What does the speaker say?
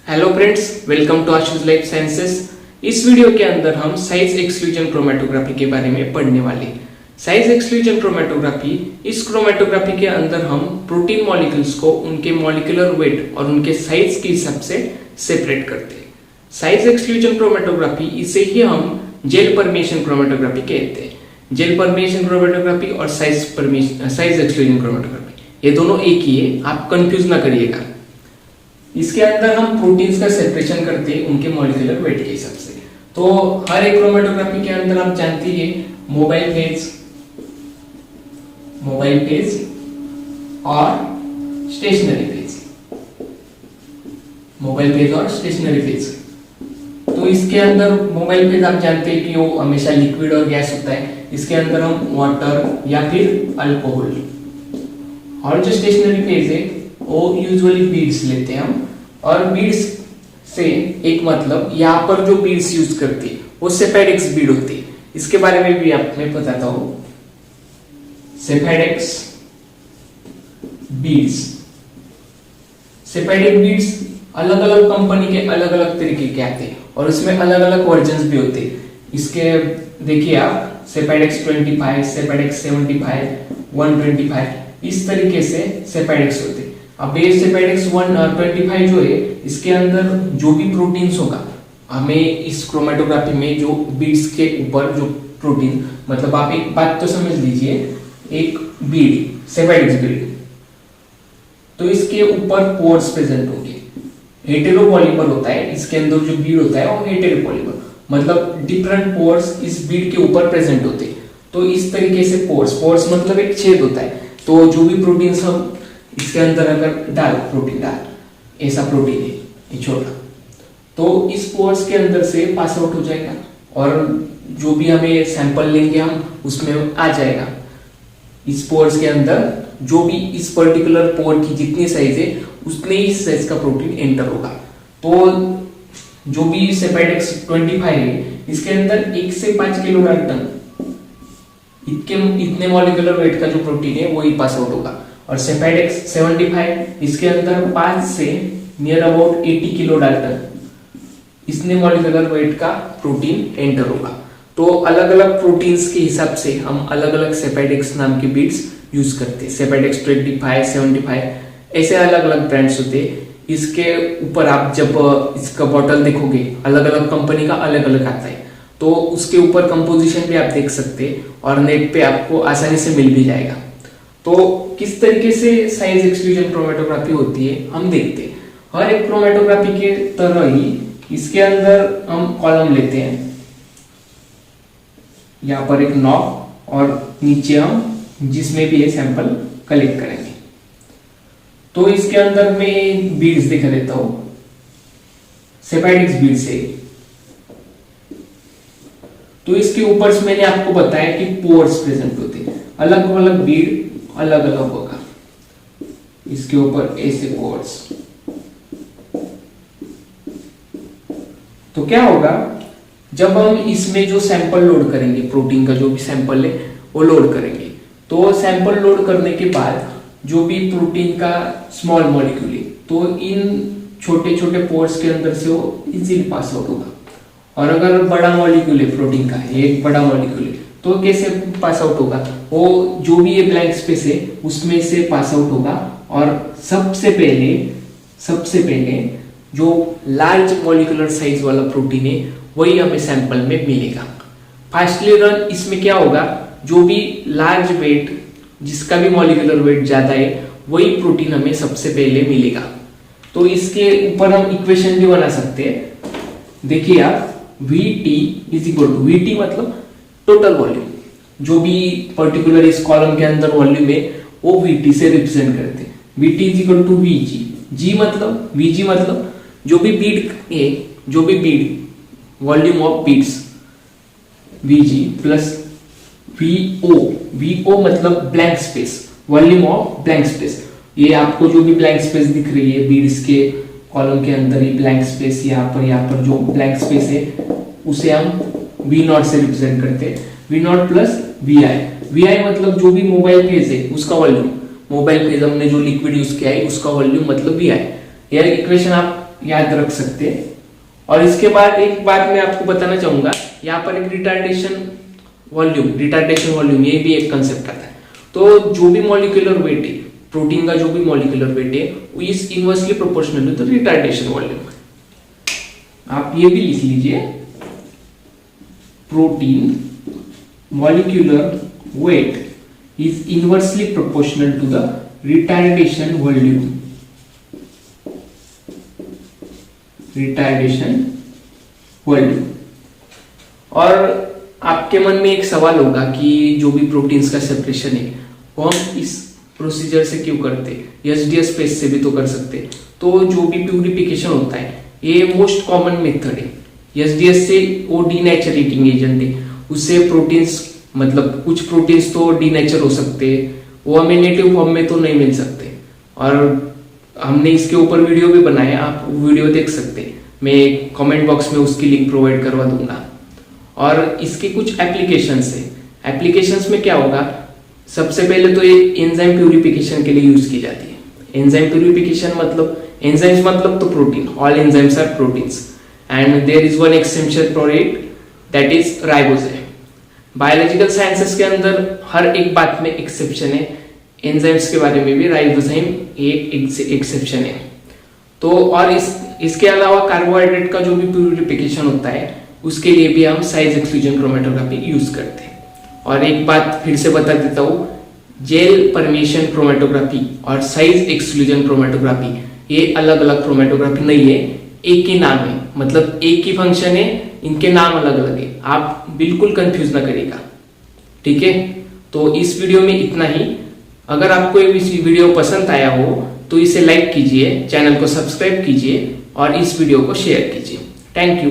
Hello friends, welcome to Ashush life sciences. इस video के अंदर हम साइज एक्सक्लूजन क्रोमेटोग्राफी के बारे में पढ़ने वाले। साइज एक्सक्लूजन क्रोमेटोग्राफी, इस क्रोमेटोग्राफी के अंदर हम प्रोटीन मॉलिक्यूल्स को उनके मॉलिक्यूलर वेट और उनके साइज के हिसाब से सेपरेट करते हैं। साइज एक्सक्लूजन क्रोमेटोग्राफी, इसे ही हम जेल परमिशन क्रोमेटोग्राफी कहते हैं। जेल परमिशन क्रोमेटोग्राफी और साइज एक्सक्लूजन क्रोमेटोग्राफी, ये दोनों एक ही है, आप कंफ्यूज ना करिएगा। इसके अंदर हम प्रोटीन्स का सेपरेशन करते हैं उनके मॉलिक्यूलर वेट के हिसाब से। तो हर एक क्रोमेटोग्राफी के अंदर आप जानते हैं मोबाइल फेज और स्टेशनरी फेज। तो इसके अंदर मोबाइल फेज आप जानते हैं कि वो हमेशा लिक्विड और गैस होता है। इसके अंदर हम वाटर या फिर अल्कोहल, और जो स्टेशनरी फेज है वो यूजुअली बीड्स लेते हैं हम। और बीड्स से एक मतलब यहाँ पर जो बीड्स यूज करते हैं वो सेफेडेक्स बीड होती है। इसके बारे में भी मैं बताता हूँ। सेफेडेक्स बीड्स अलग अलग कंपनी के अलग अलग तरीके के आते हैं और उसमें अलग अलग वर्जन्स भी होते हैं। इसके देखिए आप, सेफेडेक्स 25, सेफेडेक्स 75, 125, इस तरीके से सेफेडेक्स होते हैं। अब ये सेफेडेक्स 125 जो है, इसके अंदर जो भी प्रोटीन्स होगा, हमें इस क्रोमेटोग्राफी में जो बीड्स के ऊपर जो प्रोटीन, मतलब आप एक बात तो समझ लीजिए, एक बीड, सेफेडेक्स बीड, तो इसके ऊपर पोर्स प्रेजेंट होंगे। हेटेरोपॉलीमर होता है, इसके अंदर जो बीड होता है वो हेटेरोपॉलीमर, मतलब डिफरेंट पोर्स इस बीड के ऊपर प्रेजेंट होते हैं। तो इस तरीके से पोर्स मतलब एक छेद होता है। तो जो भी प्रोटीन्स हम इसके अंदर अगर प्रोटीन डाल, ऐसा प्रोटीन है ये छोटा, तो इस पोर्स के अंदर से पास आउट हो जाएगा और जो भी हमें सैंपल लेंगे हम उसमें आ जाएगा। इस पोर्स के अंदर जो भी इस पर्टिकुलर पोर की जितनी साइज है उतने ही साइज का प्रोटीन एंटर होगा। तो जो भी सेफेडेक्स 25 है, इसके अंदर 1 से 5 किलो डाल्टन इतने मॉलिक्यूलर वेट का जो प्रोटीन है वो ही पास आउट होगा। और सेफेडेक्स 75, इसके अंदर 5 से नियर अबाउट 80 किलो डाल्टन इसने मॉलिक्यूलर वेट का प्रोटीन एंटर होगा। तो अलग अलग प्रोटीन्स के हिसाब से हम अलग अलग सेफेडेक्स नाम के बीड्स यूज करते हैं। सेफेडेक्स 25, 75, ऐसे अलग अलग ब्रांड्स होते हैं। इसके ऊपर आप जब इसका बॉटल देखोगे, अलग अलग कंपनी का अलग अलग आता है, तो उसके ऊपर कंपोजिशन भी आप देख सकते हैं और नेट पे आपको आसानी से मिल भी जाएगा। तो किस तरीके से साइज एक्सक्लूजन क्रोमेटोग्राफी होती है हम देखते हैं। हर एक क्रोमेटोग्राफी के तरह ही इसके अंदर हम कॉलम लेते हैं, यहाँ पर एक नॉब, और नीचे हम जिसमें भी ये सैंपल कलेक्ट करेंगे। तो इसके अंदर मैं बीड्स दिखा देता हूं, सेफेडेक्स बीड से। तो इसके ऊपर से मैंने आपको बताया कि पोर्स प्रेजेंट होते हैं, अलग अलग बीड अलग अलग होगा। इसके ऊपर ऐसे पोर्स। तो क्या होगा, जब हम इसमें जो सैंपल लोड करेंगे, प्रोटीन का जो भी सैंपल है वो लोड करेंगे, तो सैंपल लोड करने के बाद जो भी प्रोटीन का स्मॉल मॉलिक्यूल है, तो इन छोटे छोटे पोर्स के अंदर से वो इजीली पास आउट होगा। और अगर बड़ा मॉलिक्यूल है प्रोटीन का, एक बड़ा मॉलिक्यूल है, तो कैसे पास आउट होगा, वो जो भी ये ब्लैंक स्पेस है उसमें से पास आउट होगा। और सबसे पहले जो लार्ज मॉलिक्यूलर साइज वाला प्रोटीन है वही हमें सैंपल में मिलेगा। फास्टली रन, इसमें क्या होगा, जो भी लार्ज वेट, जिसका भी मॉलिक्यूलर वेट ज्यादा है, वही प्रोटीन हमें सबसे पहले मिलेगा। तो इसके ऊपर हम इक्वेशन भी बना सकते हैं। देखिए आप, VT मतलब टोटल वॉल्यूम, जो भी पर्टिकुलर इस कॉलम के अंदर वॉल्यूम है वो VT से रिप्रेजेंट करते हैं। VG मतलब जो भी Beed volume of beads, VG plus VO मतलब blank space, volume of blank space. ये आपको जो भी ब्लैंक स्पेस दिख रही है बीड्स के कॉलम के अंदर, ही ब्लैंक स्पेस, यहाँ पर जो ब्लैंक स्पेस है उसे हम V0 से रिप्रेजेंट करते हैं। V0 प्लस VI मतलब जो भी मोबाइल फेज है उसका वॉल्यूम, मोबाइल फेज हमने जो लिक्विड यूज किया है उसका वॉल्यूम मतलब VI। यह इक्वेशन आप याद रख सकते हैं। और इसके बाद एक बात मैं आपको बताना चाहूंगा, यहाँ पर एक रिटार्डेशन वॉल्यूम ये भी एक कंसेप्ट आता है। तो जो भी मॉलिक्यूलर वेट है, प्रोटीन का जो भी मॉलिक्यूलर वेट है, वो is inversely proportional to the retardation volume. आप ये भी लिख लीजिए, protein molecular weight is inversely proportional to the retardation volume। और आपके मन में एक सवाल होगा कि जो भी प्रोटीन्स का सेपरेशन है वो हम इस प्रोसीजर से क्यों करते, एसडीएस पेस्ट से भी तो कर सकते। तो जो भी प्यूरिफिकेशन होता है ये मोस्ट कॉमन मेथड है। एसडीएस से वो डीनेचरेटिंग एजेंट है, उससे प्रोटीन्स मतलब कुछ प्रोटीन्स तो डीनेचर हो सकते हैं, वो हमें नेटिव फॉर्म में तो नहीं मिल सकते। और हमने इसके ऊपर वीडियो भी बनाया, आप वीडियो देख सकते हैं, मैं कमेंट बॉक्स में उसकी लिंक प्रोवाइड करवा दूंगा। और इसके कुछ एप्लीकेशंस है। एप्लीकेशंस में क्या होगा, सबसे पहले तो ये एंजाइम प्यूरिफिकेशन के लिए यूज की जाती है। एंजाइम प्यूरिफिकेशन मतलब, एंजाइम्स मतलब तो protein, all enzymes are proteins and there is one exception for it, that is ribozyme. Biological sciences के अंदर हर एक बात में एक्सेप्शन है, एंजाइम्स के बारे में भी राइबोजाइम एक एक्सेप्शन है। तो और इसके अलावा कार्बोहाइड्रेट का जो भी प्यूरिफिकेशन होता है उसके लिए भी हम साइज एक्सक्लूजन क्रोमेटोग्राफी यूज करते हैं। और एक बात फिर से बता देता हूँ, जेल परमिशन क्रोमेटोग्राफी और साइज एक्सक्लूजन क्रोमेटोग्राफी ये अलग अलग क्रोमेटोग्राफी नहीं है, एक ही नाम है, मतलब एक ही फंक्शन है, इनके नाम अलग अलग है, आप बिल्कुल कंफ्यूज ना करिएगा, ठीक है। तो इस वीडियो में इतना ही। अगर आपको ये वीडियो पसंद आया हो तो इसे लाइक कीजिए, चैनल को सब्सक्राइब कीजिए और इस वीडियो को शेयर कीजिए। Thank you.